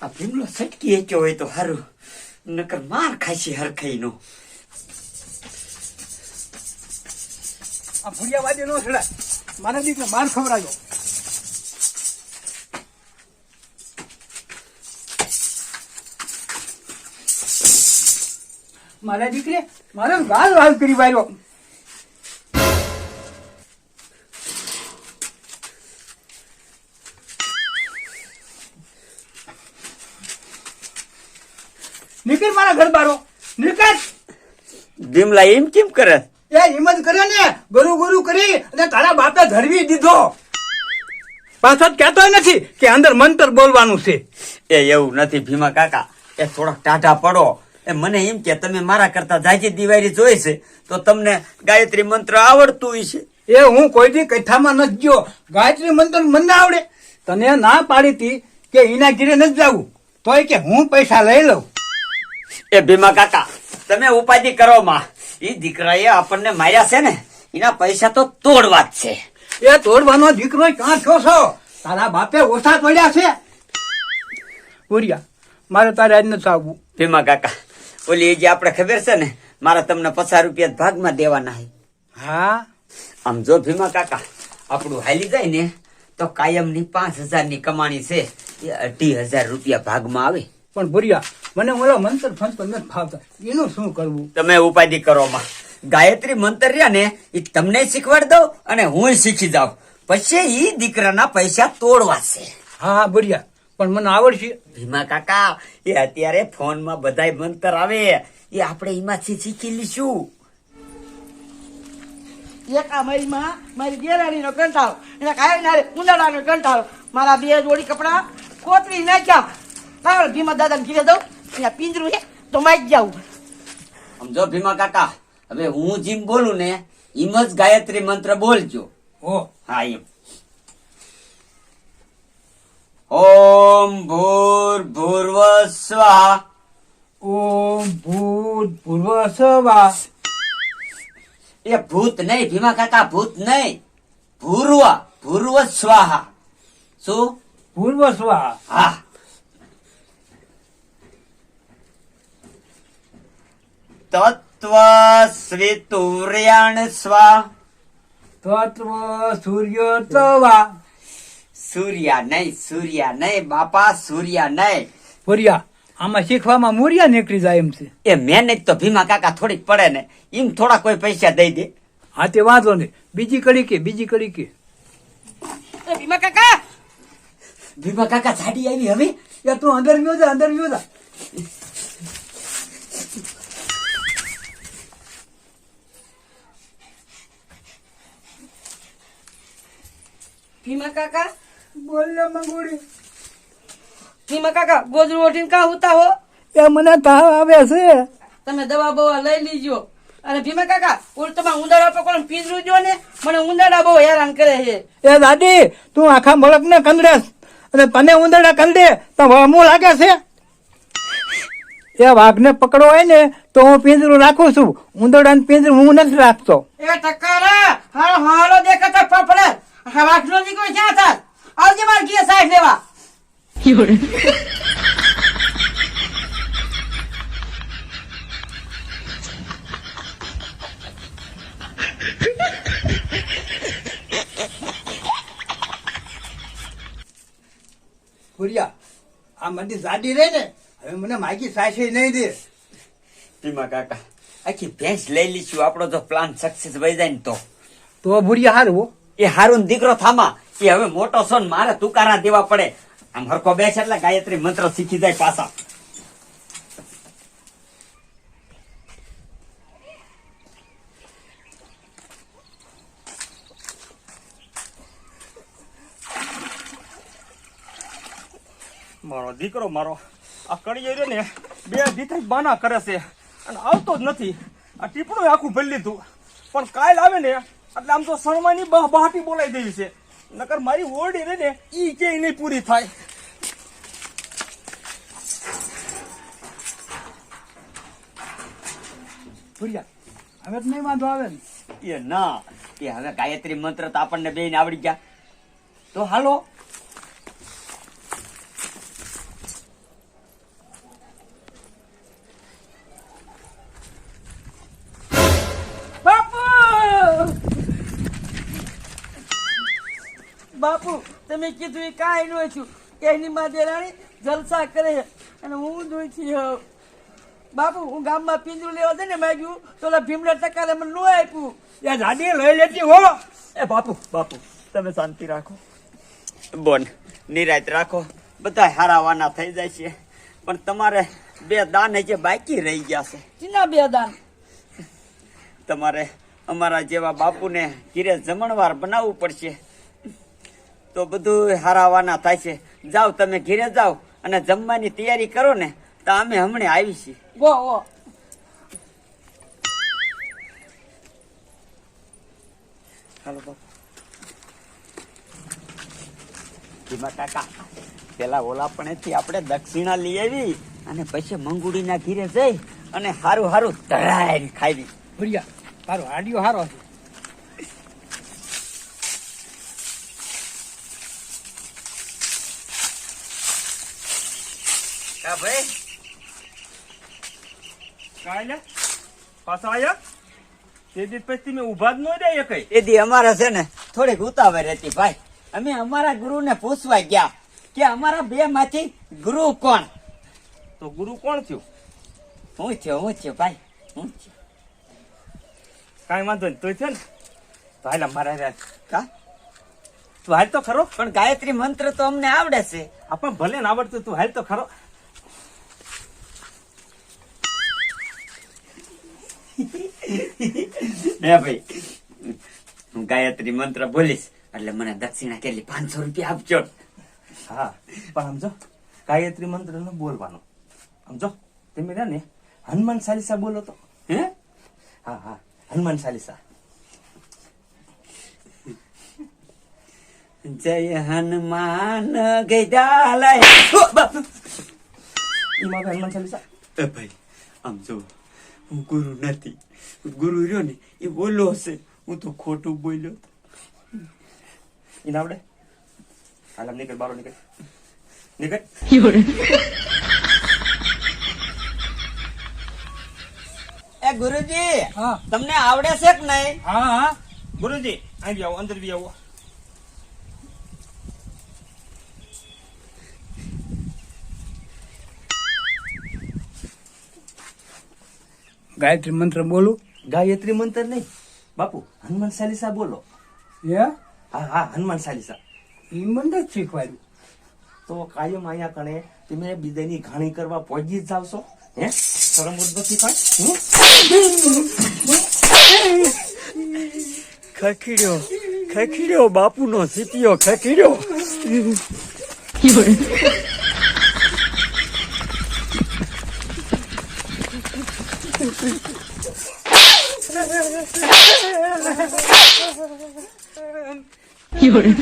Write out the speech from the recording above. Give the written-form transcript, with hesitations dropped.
આ ભીમલો સટકી હેચ્યો હોય તો હારું, નકર માર ખાઈશી હરખાઈ નો. આ ભૂડિયા વાદે નો છડા, મારા દીકરા માર ખવડાવ્યો. મારા દીકરે મારો ગાલ વાલ કરી વાર્યો. નીકળ મારા ઘર બારો, નીકળ. ભીમલા એમ કેમ કરે? એ હિંમત કરે ને, ગરુ ગરુ કરી અને તારા બાપે ધરવી દીધો. પાછો કહેતો નથી કે અંદર મંત્ર બોલવાનું છે. એ એવું નથી ભીમા કાકા, એ થોડોક ટાઢા પડો. એ મને એમ કે તમે મારા કરતા જાજી દિવાળી જોઈ છે તો તમને ગાયત્રી મંત્ર આવડતું હશે. એ હું કોઈ દી કથામાં નથી ગયો. ગાયત્રી મંત્ર મને ના આવડે. તને ના પાડી હતી કે એના ઘીરે નથી જવું, તોય કે હું પૈસા લઈ લઉં. એ ભીમા કાકા તમે ઉપાધિ કરો માં. એ દીકરાએ આપણને માર્યા છે ને, એના પૈસા તો તોડવા જ છે. એ તોડવાનો દીકરો ક્યાં છો છો? તારા બાપે ઓછા તોડ્યા છે. પૂર્યા મારે તારે આજ નથી આવવું. ભીમા કાકા ઓલી જે આપણે ખબર છે ને, મારા તમને 50 રૂપિયા ભાગમાં દેવાના છે. હા આમ જો ભીમા કાકા આપણું હાલી જાય ને તો કાયમની 5000 ની કમાણી છે, એ 28000 રૂપિયા ભાગમાં આવે. પણ ભૂરિયા મને ઓલો મંત્ર ફંત્ર નથી ફાવતા, એનું શું કરવું? તમે ઉપાધિ કરો માં. ગાયત્રી મંત્ર રહ્યા ને એ તમને શીખવાડ દઉં અને હું શીખી જાઉં, પછી ઈ દીકરાના પૈસા તોડવા છે. હા ભૂરિયા પણ મને આવડશે. ભીમા કાકા એ અત્યારે ફોનમાં બધાય મંત્ર આવે, એ આપણે એમાંથી શીખી લઈશું. એક આ મહિમાં મારી દેરાણીનો કંટાળો, એના કાયનારે ઉંડાડાનો કંટાળો, મારા 2 જોડી કપડા કોતરી નાખ્યા. કાળ ભીમા દાદાને ઘીરે દઉં, અહીંયા પિંજરું છે તો માઈ જાઉં. સમજો ભીમા કાકા, હવે હું જેમ બોલું ને એમ જ ગાયત્રી મંત્ર બોલજો. ઓ હા એમ. ઓમ ભૂર ભૂર્વ સ્વાહા. ઓમ ભૂત ભૂર્વ સ્વાહા. એ ભૂત નહીં ભીમા કાકા, ભૂત નહીં, ભૂર્વ ભૂર્વ સ્વાહા. શું? પૂર્વ સ્વાહા. હા. તત્વ શ્વેતુર્યાણ સ્વા. તત્વ સૂર્ય તવા. સૂર્યા નહીં બાપા, સૂર્યા નહીં. ભૂરિયા આમાં શીખવામાં મૂર્યા નીકળી જાય એમ છે. એ મહેનત તો ભીમા કાકા થોડીક પડે ને, એમ થોડા કોઈ પૈસા દઈ દે. હા તે વાંધો નહીં. બીજી કડી કે બીજી કડી કે. એ ભીમા કાકા ભીમા કાકા જાડી આવી હવે. યા તું અંદર વ્યો જા, અંદર વ્યો જા. ભીમા કાકા બોલ ને મંગોડી. ભીમા કાકા ગોદરું ઓઢીને કાં ઉતા હો? એ મને તાવ આવે છે. તમે દવા બવા લઈ લીજો. અને ભીમા કાકા ઓલું તમારે ઉંદાડા પકડો પિંજરું જો ને, મને ઉંદાડા બહુ હેરાન કરે છે. એ દાદી તું આખા મળક ને કંદરેસ અને તને ઉંદરડા કંદે તો હમું લાગે છે. એ વાઘને પકડો હોય ને તો હું પિંજરું રાખું છું, ઉંદરડા ને પિંજરું હું નથી રાખતો. એ ટકારા હાલો હાલો દેખાતા ફફડે. હા વાઘનો દીકરો ક્યાં હતા? આવજે માર ઘી સાઈડ લેવા. ભૂરિયા આ મંદી જાડી રહી ને, હવે મને માગી સાસે નહીં દે. ભીમા કાકા આખી ભેંસ લઈ લઈશું, આપણો જો પ્લાન સક્સેસ થઈ જાય ને તો. તો ભૂરિયા હારું. એ હારું દીકરો થામા, એ હવે મોટો છો ને મારે તુકારા દેવા પડે. આમ હરકો બેસ એટલે ગાયત્રી મંત્ર શીખી જાય પાછા. મારો દીકરો મારો આ કણીએ રહ્યો ને 2 દીથી બાના કરે છે અને આવતો જ નથી. આ ટીપણું આખું ભરી લીધું, પણ કાલ આવે ને એટલે આમ તો શરમાની બહાટી બોલાવી દેવી છે, નકર મારી ઓરડી રે ને ઈ કે નહીં પૂરી થાય. ભૂરિયા હવે તો નહીં વાંધો આવે ને. એ ના, એ હવે ગાયત્રી મંત્ર તો આપણને બેયને આવડી ગયા, તો હાલો. બાપુ તમે કીધું એ કાંઈ ન છું એની માં દેરાણી જલસા કરે છે અને હું દોઈથી હોઉં બાપુ હું ગામમાં પિંજરું લેવા દે ને માંગ્યું તો ઓલા ભીમડા ટકાલે મને ન આપ્યું એ દાદી લઈ લેતી હો. એ બાપુ બાપુ તમે શાંતિ રાખો. બોન નિરાત રાખો, બધા હારાવાના થઈ જાય છે, પણ તમારે 2 દાન જે બાકી રહી ગયા છે. ચીના 2 દાન? તમારે અમારા જેવા બાપુને ઘીરે જમણવાર બનાવવું પડશે, તો બધું હારાવાના થાય છે. જાઓ તમે ઘીરે જાઓ અને જમવાની તૈયારી કરો ને, તો અમે હમણાં આવી છીએ. વો હાલો બાપુ. ભીમા કાકા, પેલા ઓલા પણેથી આપણે દક્ષિણા લઈ આવી અને પછી મંગુડીના ઘીરે જઈ અને હારું હારું તળાઈ ખાવી. ભૂરિયા તારો હાડિયો હારો છે. કા ભાઈ કાંઈ લે પાછા આયા તે દિવસ પછી મેં ઊભા જ ન રહે કઈ. એ દી અમારે છે ને થોડીક ઉતાવળ હતી ભાઈ. અમે અમારા ગુરુને પૂછવા ગયા કે અમારા 2 માંથી ગુરુ કોણ. તો ગુરુ કોણ થયું? હું થયો ભાઈ, હું થયો. કાંઈ વાંધો નહીં, તું છે ને તો હાલ મારા હારે. કા તું હાલ તો ખરો. પણ ગાયત્રી મંત્ર તો અમને આવડે છે. આપણ ભલે ને આવડતું, તું હાલ તો ખરો. હે ભાઈ, હું ગાયત્રી મંત્ર બોલીશ એટલે મને દક્ષિણા કેટલી 500 રૂપિયા આપજો. હા પણ સમજો, ગાયત્રી મંત્ર ન બોલવાનો. સમજો, તમે રહ્યા ને હનુમાન ચાલીસા બોલો તો. હે હા હા, હનુમાન ચાલીસા. જય હનુમાન ગઈડાલાય. એમાં હનુમાન ચાલીસા. એ ભાઈ આમ જો, હું ગુરુ નથી. ગુરુ રહ્યો ને એ બોલો હશે, હું તો ખોટું બોલ્યો. એને આવડે? હાલ આમ નીકળ, બારો નીકળ, નીકળ. એ ગુરુજી, હા તમને આવડે છે કે નહીં? હા હા ગુરુજી અહીં આવો, અંદર બી આવો. ગાયત્રી મંત્ર બોલું. ગાયત્રી મંત્ર નહીં બાપુ, હનુમાન ચાલીસા બોલો. એ હા હા, હનુમાન ચાલીસા. ઈ મને નથી શીખવાડ્યું. તો કાયમ અહીંયા કણે તમે બીજાની ઘાણી કરવા પહોંચી જ જાવ છો. હે શરમ બોધ નથી કાંઈ? ખખીડ્યો બાપુનો સીપિયો ખખીડ્યો.有人。